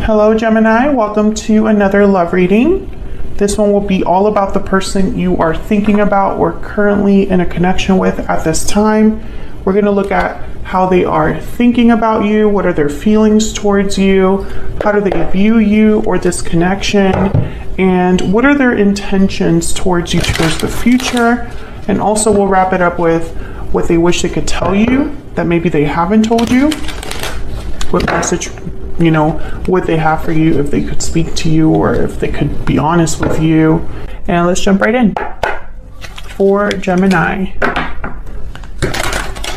Hello Gemini, welcome to another love reading. This one will be all about the person you are thinking about or currently in a connection with at this time. We're going to look at how they are thinking about you, what are their feelings towards you, how do they view you or this connection, and what are their intentions towards you towards the future. And also we'll wrap it up with what they wish they could tell you that maybe they haven't told you. What message, what they have for you, if they could speak to you or if they could be honest with you. And let's jump right in. For Gemini,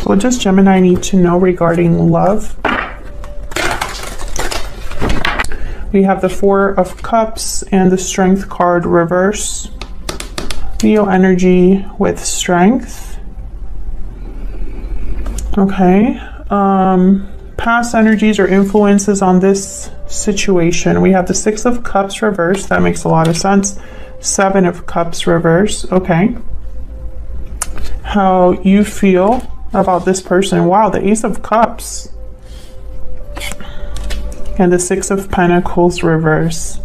what does Gemini need to know regarding love? We have the Four of Cups and the Strength card reverse. Leo energy with Strength. Okay. Past energies or influences on this situation. We have the Six of Cups reverse. That makes a lot of sense. Seven of Cups reverse. Okay. How you feel about this person. Wow, the Ace of Cups. And the Six of Pentacles reverse.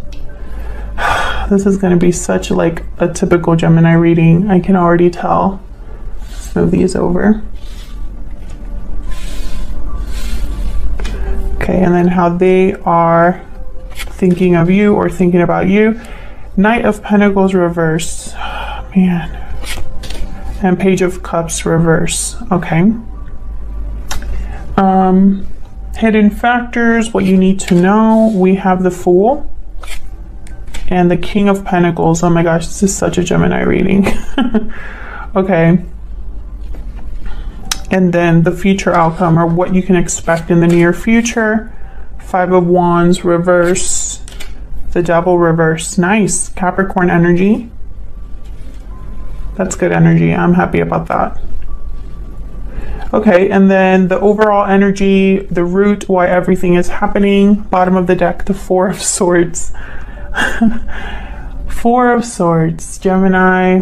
This is going to be such like a typical Gemini reading. I can already tell. Let's move these over. Okay, and then how they are thinking of you or thinking about you. Knight of Pentacles reverse. Man. And Page of Cups reverse. Okay. Hidden factors, what you need to know. We have the Fool and the King of Pentacles. Oh my gosh, this is such a Gemini reading. Okay. And then the future outcome, or what you can expect in the near future. Five of Wands reverse. The Devil reverse. Nice. Capricorn energy. That's good energy. I'm happy about that. Okay, and then the overall energy, the root, why everything is happening. Bottom of the deck, the Four of Swords. Four of Swords, Gemini.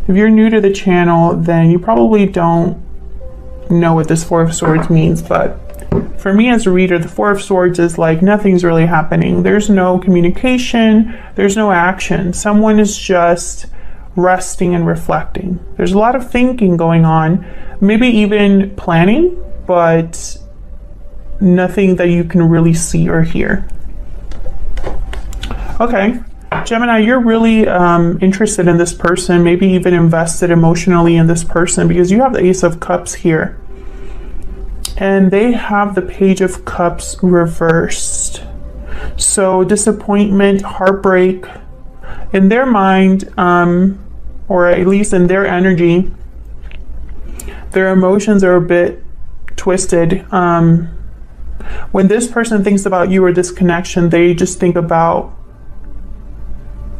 If you're new to the channel, then you probably don't know what this Four of Swords means, but for me as a reader, the Four of Swords is like nothing's really happening. There's no communication, there's no action. Someone is just resting and reflecting. There's a lot of thinking going on, maybe even planning, but nothing that you can really see or hear. Okay. Gemini, you're really interested in this person, maybe even invested emotionally in this person, because you have the Ace of Cups here. And they have the Page of Cups reversed. So disappointment, heartbreak, in their mind, or at least in their energy, their emotions are a bit twisted. When this person thinks about you or this connection, they just think about,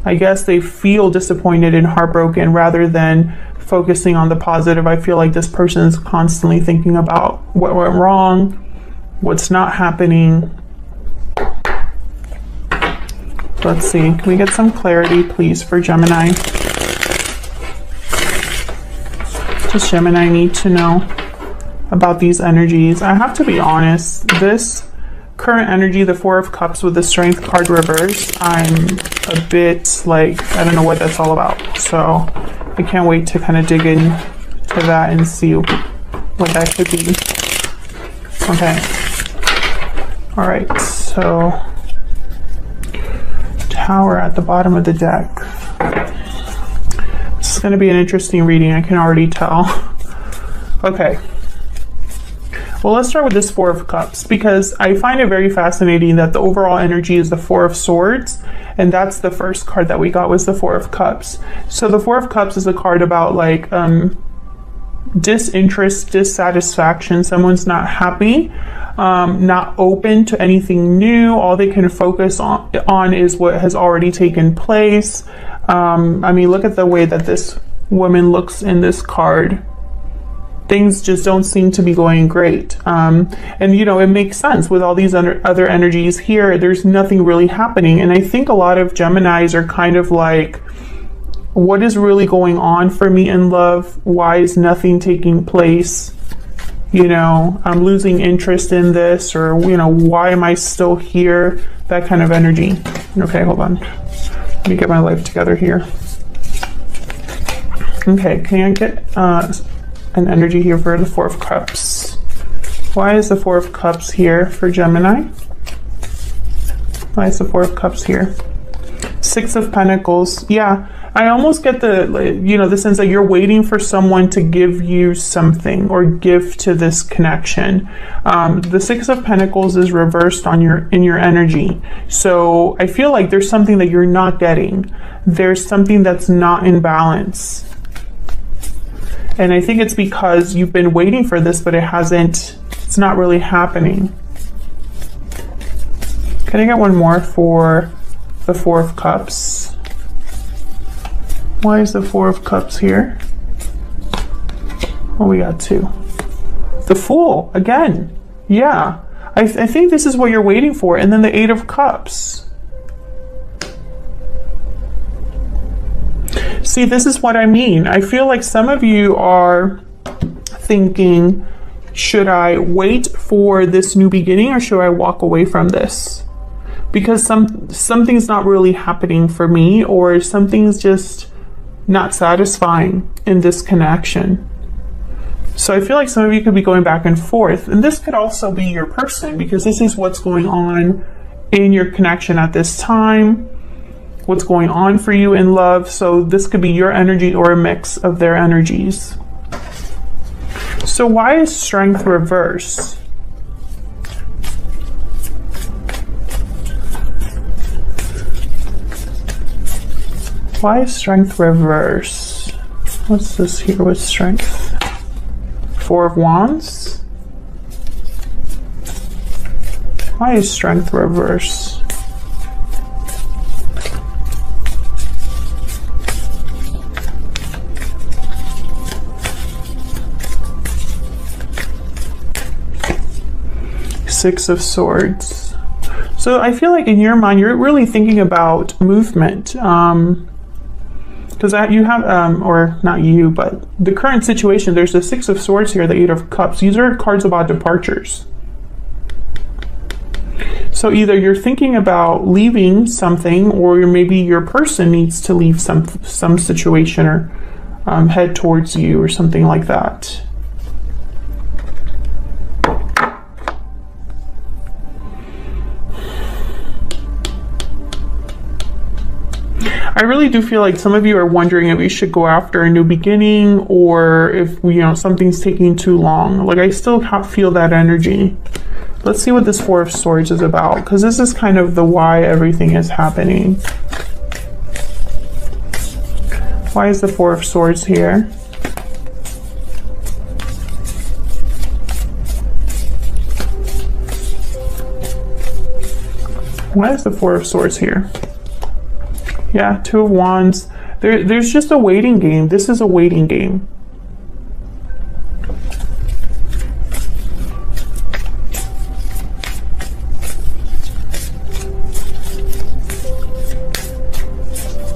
I guess they feel disappointed and heartbroken rather than focusing on the positive. I feel like this person is constantly thinking about what went wrong, what's not happening. Let's see. Can we get some clarity, please, for Gemini? Does Gemini need to know about these energies? I have to be honest. This current energy, the Four of Cups with the Strength card reverse, I'm a bit like, I don't know what that's all about. So I can't wait to kind of dig in to that and see what that could be. Okay. All right. So Tower at the bottom of the deck. This is going to be an interesting reading. I can already tell. Okay. Well, let's start with this Four of Cups, because I find it very fascinating that the overall energy is the Four of Swords, and that's the first card that we got was the Four of Cups. So the Four of Cups is a card about like disinterest, dissatisfaction. Someone's not happy, not open to anything new. All they can focus on is what has already taken place. I mean, look at the way that this woman looks in this card. Things just don't seem to be going great. And it makes sense with all these other energies here. There's nothing really happening. And I think a lot of Geminis are kind of like, what is really going on for me in love? Why is nothing taking place? you know, I'm losing interest in this, or, you know, why am I still here? That kind of energy. Okay, hold on. Let me get my life together here. Okay, can I get an energy here for the Four of Cups? Why is the Four of Cups here for Gemini? Why is the Four of Cups here? Six of Pentacles. Yeah, I almost get the, you know, the sense that you're waiting for someone to give you something or give to this connection. The Six of Pentacles is reversed on in your energy. So I feel like there's something that you're not getting. There's something that's not in balance. And I think it's because you've been waiting for this, but it's not really happening. Can I get one more for the Four of Cups? Why is the Four of Cups here? Oh, we got two. The Fool, again. Yeah, I think this is what you're waiting for. And then the Eight of Cups. See, this is what I mean. I feel like some of you are thinking, should I wait for this new beginning or should I walk away from this? Because something's not really happening for me, or something's just not satisfying in this connection. So I feel like some of you could be going back and forth, and this could also be your person, because this is what's going on in your connection at this time, what's going on for you in love. So this could be your energy or a mix of their energies. So why is Strength reversed? Why is Strength reversed? What's this here with Strength? Four of Wands? Why is Strength reversed? Six of Swords. So I feel like in your mind, you're really thinking about movement. Because you have, or not you, but the current situation, there's the Six of Swords here, the Eight of Cups. These are cards about departures. So either you're thinking about leaving something, or maybe your person needs to leave some situation, or head towards you, or something like that. I really do feel like some of you are wondering if you should go after a new beginning, or if, you know, something's taking too long. Like, I still feel that energy. Let's see what this Four of Swords is about, because this is kind of the why everything is happening. Why is the Four of Swords here? Why is the Four of Swords here? Yeah, Two of Wands. There's just a waiting game. This is a waiting game.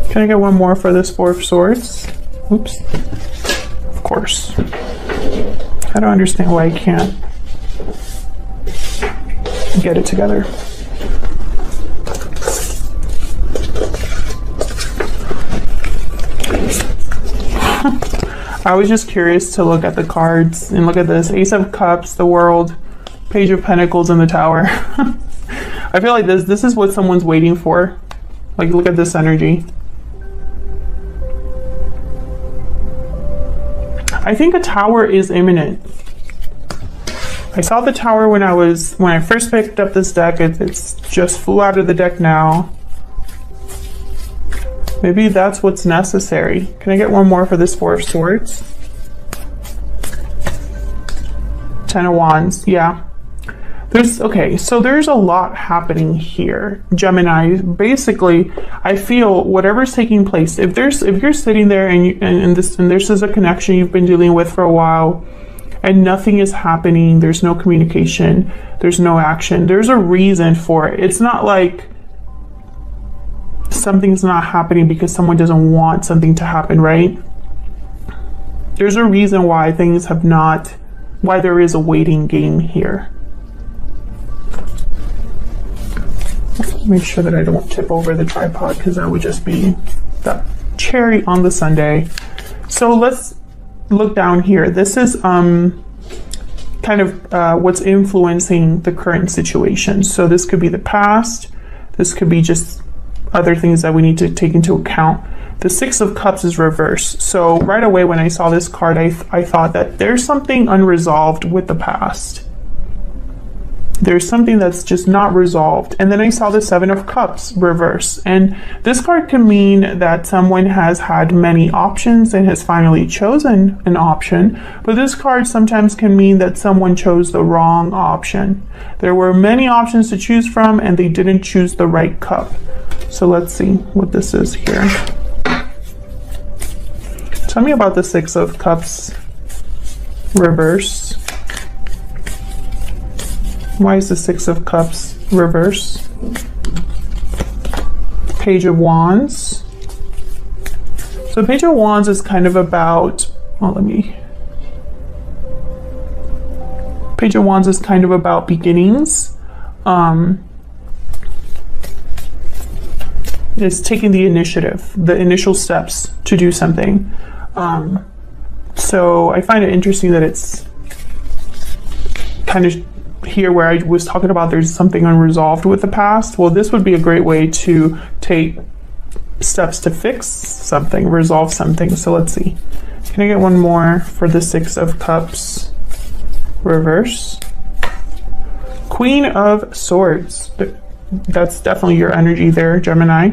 Can I get one more for this Four of Swords? Oops. Of course. I don't understand why I can't get it together. I was just curious to look at the cards and look at this. Ace of Cups, the World, Page of Pentacles, and the Tower. I feel like this is what someone's waiting for. Like, look at this energy. I think a Tower is imminent. I saw the Tower when I first picked up this deck. It's just flew out of the deck now. Maybe that's what's necessary. Can I get one more for this Four of Swords? Ten of Wands, yeah. Okay, so there's a lot happening here, Gemini. Basically, I feel whatever's taking place, if you're sitting there and this is a connection you've been dealing with for a while, and nothing is happening, there's no communication, there's no action, there's a reason for it. It's not like something's not happening because someone doesn't want something to happen, right? There's a reason why things have not why there is a waiting game here. Make sure that I don't tip over the tripod, because that would just be the cherry on the sundae. So let's look down here. This is kind of what's influencing the current situation. So this could be the past. This could be just other things that we need to take into account. The Six of Cups is reversed. So right away when I saw this card, I thought that there's something unresolved with the past. There's something that's just not resolved. And then I saw the Seven of Cups reverse. And this card can mean that someone has had many options and has finally chosen an option. But this card sometimes can mean that someone chose the wrong option. There were many options to choose from and they didn't choose the right cup. So let's see what this is here. Tell me about the Six of Cups reverse. Why is the Six of Cups reverse? Page of Wands. So Page of Wands is kind of about, Page of Wands is kind of about beginnings. It's taking the initiative, the initial steps to do something. So I find it interesting that it's kind of here where I was talking about there's something unresolved with the past. Well, this would be a great way to take steps to fix something, resolve something. So let's see. Can I get one more for the Six of Cups reverse? Queen of Swords. That's definitely your energy there, Gemini.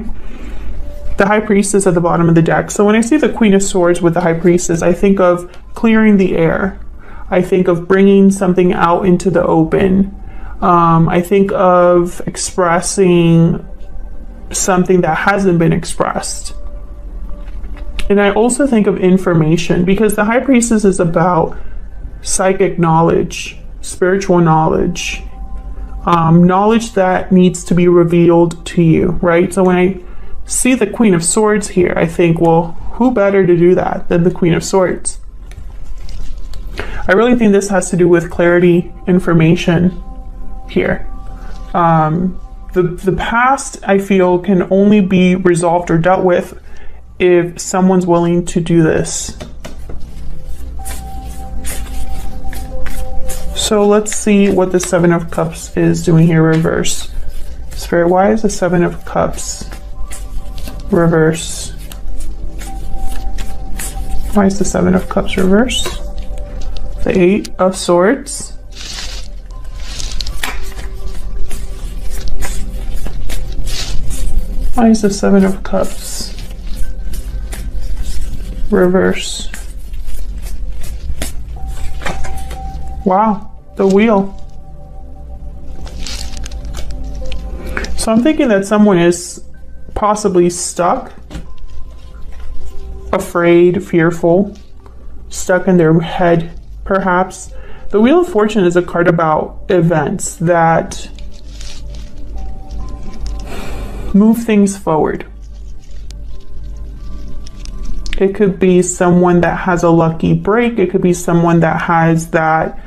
The High Priestess at the bottom of the deck. So when I see the Queen of Swords with the High Priestess, I think of clearing the air. I think of bringing something out into the open. I think of expressing something that hasn't been expressed. And I also think of information, because the High Priestess is about psychic knowledge, spiritual knowledge, knowledge that needs to be revealed to you, right? So when I see the Queen of Swords here, I think, well, who better to do that than the Queen of Swords? I really think this has to do with clarity, information here. The past, I feel, can only be resolved or dealt with if someone's willing to do this. So let's see what the Seven of Cups is doing here, reverse. Spirit, why is the Seven of Cups reverse? Why is the Seven of Cups reverse? The Eight of Swords. Why is the Seven of Cups reverse? Wow, the Wheel. So I'm thinking that someone is possibly stuck, afraid, fearful, stuck in their head, perhaps. The Wheel of Fortune is a card about events that move things forward. It could be someone that has a lucky break. It could be someone that has that,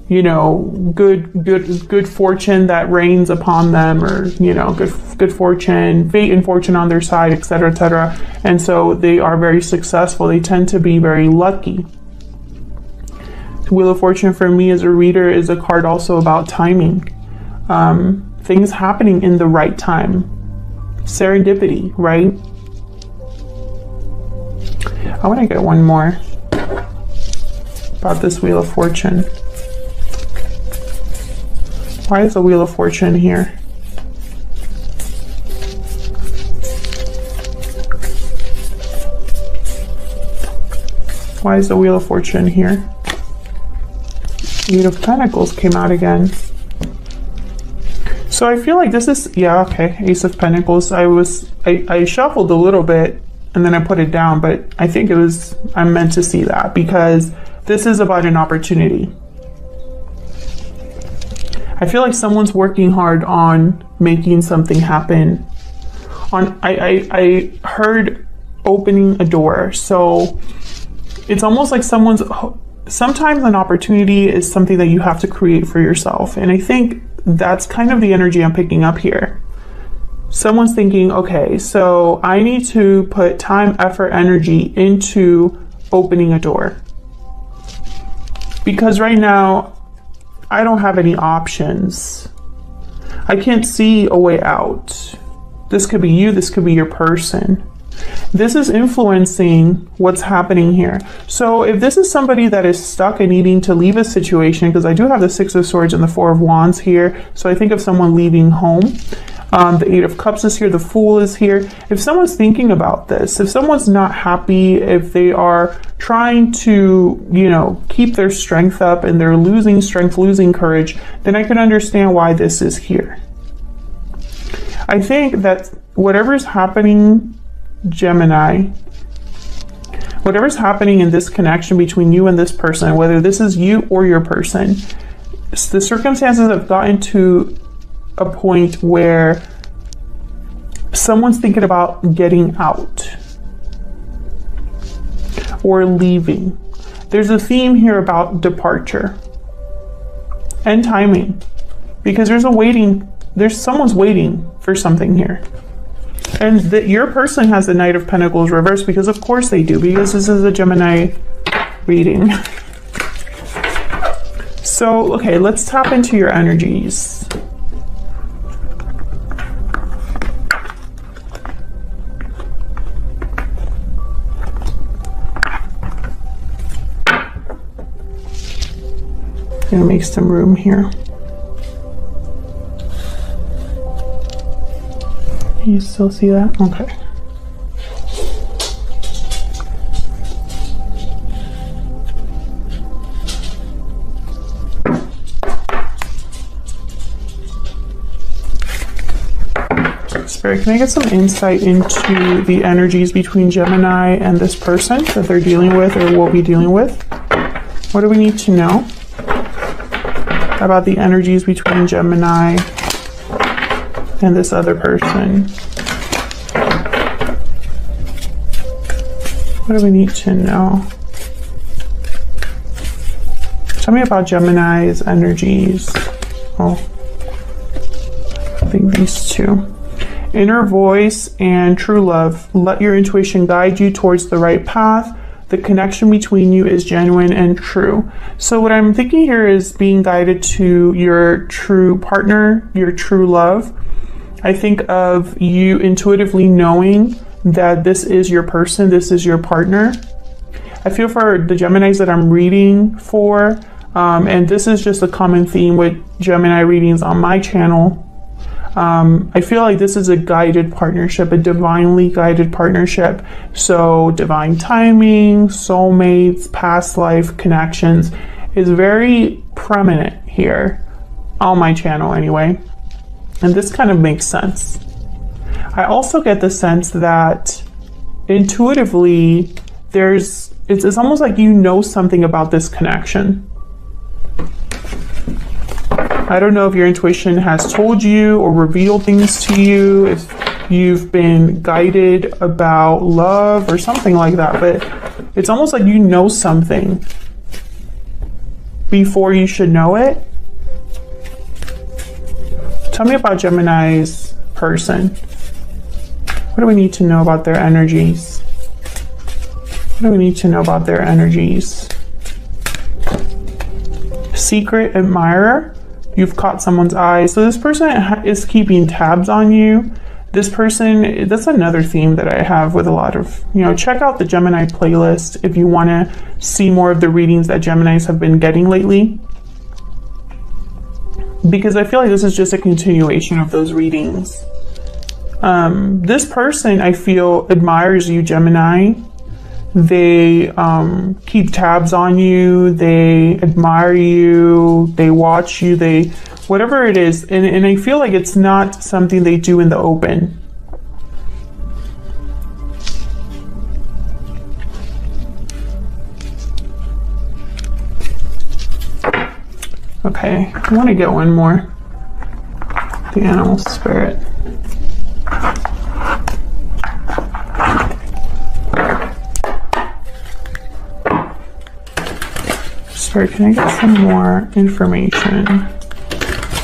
you know, good fortune that rains upon them, or, you know, good fortune, fate and fortune on their side, etc., etc. And so they are very successful. They tend to be very lucky. Wheel of Fortune for me as a reader is a card also about timing. Things happening in the right time. Serendipity, right? I want to get one more about this Wheel of Fortune. Why is the Wheel of Fortune here? Why is the Wheel of Fortune here? Eight of Pentacles came out again. So I feel like this is, yeah, okay, Ace of Pentacles. I shuffled a little bit and then I put it down, but I think I'm meant to see that, because this is about an opportunity. I feel like someone's working hard on making something happen. I heard opening a door, so it's almost like someone's sometimes an opportunity is something that you have to create for yourself. And I think that's kind of the energy I'm picking up here. Someone's thinking, okay, so I need to put time, effort, energy into opening a door. Because right now, I don't have any options. I can't see a way out. This could be you, this could be your person. This is influencing what's happening here. So if this is somebody that is stuck and needing to leave a situation, because I do have the Six of Swords and the Four of Wands here, so I think of someone leaving home. The Eight of Cups is here, the Fool is here. If someone's thinking about this, if someone's not happy, if they are trying to, you know, keep their strength up and they're losing strength, losing courage, then I can understand why this is here. I think that whatever's happening, Gemini, whatever's happening in this connection between you and this person, whether this is you or your person, the circumstances have gotten to a point where someone's thinking about getting out or leaving. There's a theme here about departure and timing, because there's someone's waiting for something here. And that your person has the Knight of Pentacles reversed, because of course they do, because this is a Gemini reading. So, okay, let's tap into your energies. I'm gonna make some room here. Can you still see that? Okay. Spirit, can I get some insight into the energies between Gemini and this person that they're dealing with or will be dealing with? What do we need to know about the energies between Gemini and this other person? What do we need to know? Tell me about Gemini's energies. Oh, I think these two. Inner voice and true love. Let your intuition guide you towards the right path. The connection between you is genuine and true. So what I'm thinking here is being guided to your true partner, your true love. I think of you intuitively knowing that this is your person, this is your partner. I feel for the Geminis that I'm reading for, and this is just a common theme with Gemini readings on my channel. I feel like this is a guided partnership, a divinely guided partnership. So divine timing, soulmates, past life connections is very prominent here on my channel anyway. And this kind of makes sense. I also get the sense that intuitively it's almost like you know something about this connection. I don't know if your intuition has told you or revealed things to you, if you've been guided about love or something like that, but it's almost like you know something before you should know it. Tell me about Gemini's person. What do we need to know about their energies? What do we need to know about their energies? Secret admirer. You've caught someone's eye. So this person is keeping tabs on you. This person, that's another theme that I have with a lot of, check out the Gemini playlist if you want to see more of the readings that Geminis have been getting lately. Because I feel like this is just a continuation of those readings. This person, I feel, admires you, Gemini. They keep tabs on you, they admire you, they watch you, whatever it is. And I feel like it's not something they do in the open. Okay, I want to get one more. The animal spirit. Spirit, can I get some more information,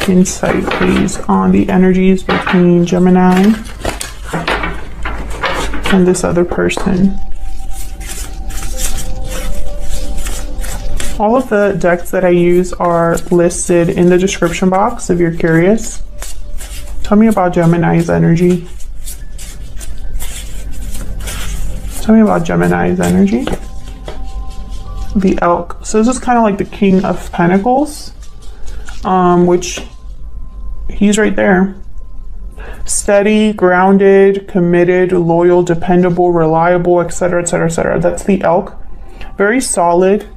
insight, please, on the energies between Gemini and this other person? All of the decks that I use are listed in the description box if you're curious. Tell me about Gemini's energy. Tell me about Gemini's energy. The Elk. So this is kind of like the King of Pentacles, which he's right there. Steady, grounded, committed, loyal, dependable, reliable, etc., etc., etc. That's the Elk. Very solid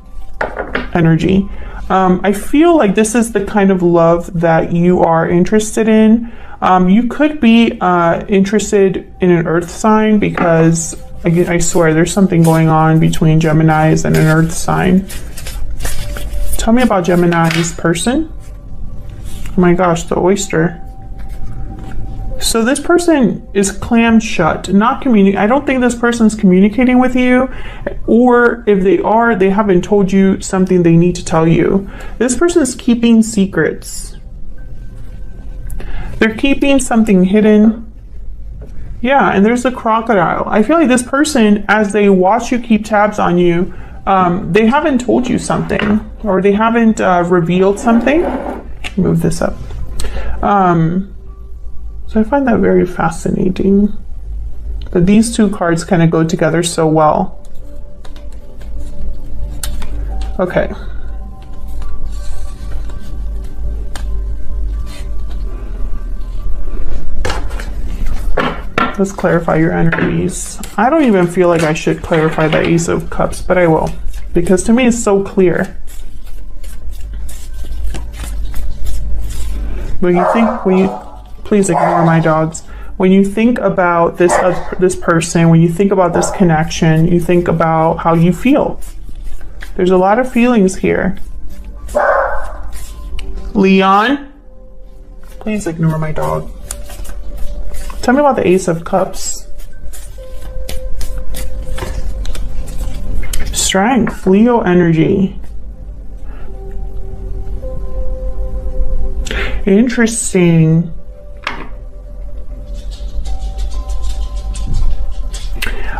energy. I feel like this is the kind of love that you are interested in. You could be interested in an earth sign because, again, I swear there's something going on between Geminis and an earth sign. Tell me about Gemini's person. Oh my gosh, the oyster. So this person is clammed shut, not communicating. I don't think this person's communicating with you, or if they are, they haven't told you something they need to tell you. This person is keeping secrets. They're keeping something hidden. Yeah, and there's the crocodile. I feel like this person, as they watch you keep tabs on you, they haven't told you something, or they haven't revealed something. Move this up. So I find that very fascinating. But these two cards kind of go together so well. Okay. Let's clarify your energies. I don't even feel like I should clarify the Ace of Cups, but I will. Because to me it's so clear. When you think, please ignore my dogs. When you think about this person, when you think about this connection, you think about how you feel. There's a lot of feelings here. Leon, please ignore my dog. Tell me about the Ace of Cups. Strength, Leo energy. Interesting.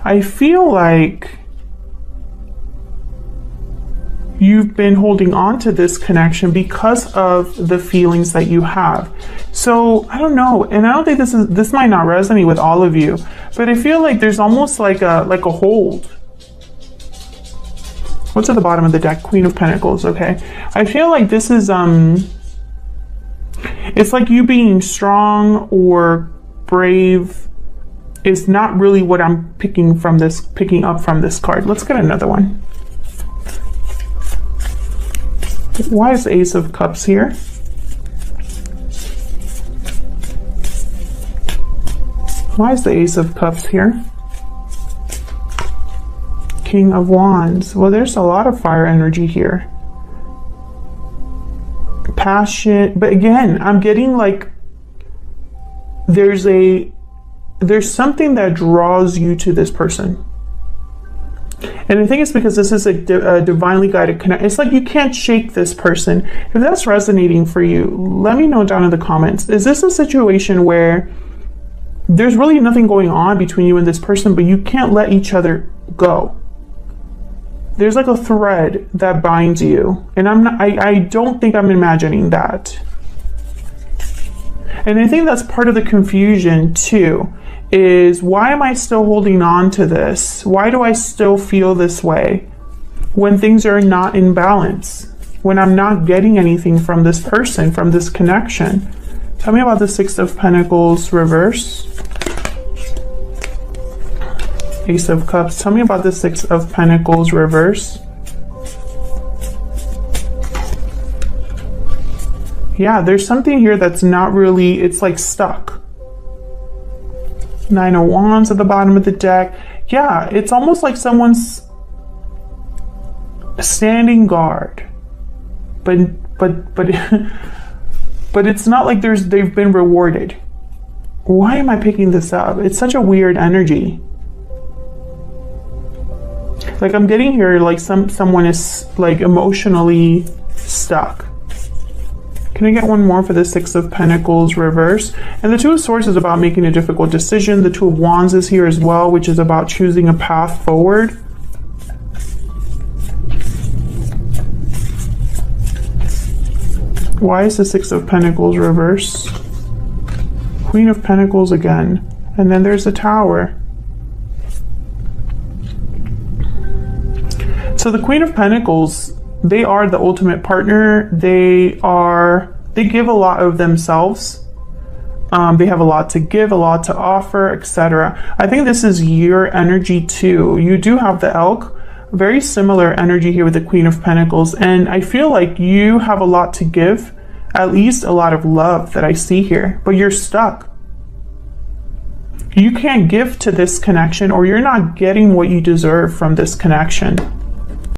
I feel like you've been holding on to this connection because of the feelings that you have. So I don't know, and I don't think this might not resonate with all of you, but I feel like there's almost like a hold. What's at the bottom of the deck? Queen of Pentacles. Okay, I feel like this is it's like you being strong or brave is not really what I'm picking up from this card. Let's get another one. Why is the Ace of Cups here? Why is the Ace of Cups here? King of Wands. Well, there's a lot of fire energy here. Passion, but again, I'm getting like there's something that draws you to this person. And I think it's because this is a divinely guided connection. It's like you can't shake this person. If that's resonating for you, let me know down in the comments. Is this a situation where there's really nothing going on between you and this person, but you can't let each other go? There's like a thread that binds you. And I don't think I'm imagining that. And I think that's part of the confusion too, is why am I still holding on to this? Why do I still feel this way when things are not in balance? When I'm not getting anything from this person, from this connection? Tell me about the Six of Pentacles reverse. Ace of Cups. Tell me about the Six of Pentacles reverse. Yeah, there's something here that's not really, it's like stuck. Nine of Wands at the bottom of the deck. Yeah, it's almost like someone's standing guard. But it's not like they've been rewarded. Why am I picking this up? It's such a weird energy. Like I'm getting here, like someone is like emotionally stuck. Can I get one more for the Six of Pentacles reverse? And the Two of Swords is about making a difficult decision. The Two of Wands is here as well, which is about choosing a path forward. Why is the Six of Pentacles reverse? Queen of Pentacles again. And then there's the Tower. So the Queen of Pentacles, they are the ultimate partner. They give a lot of themselves. They have a lot to give, a lot to offer, etc. I think this is your energy too. You do have the Elk, very similar energy here with the Queen of Pentacles. And I feel like you have a lot to give, at least a lot of love that I see here, but you're stuck. You can't give to this connection, or you're not getting what you deserve from this connection.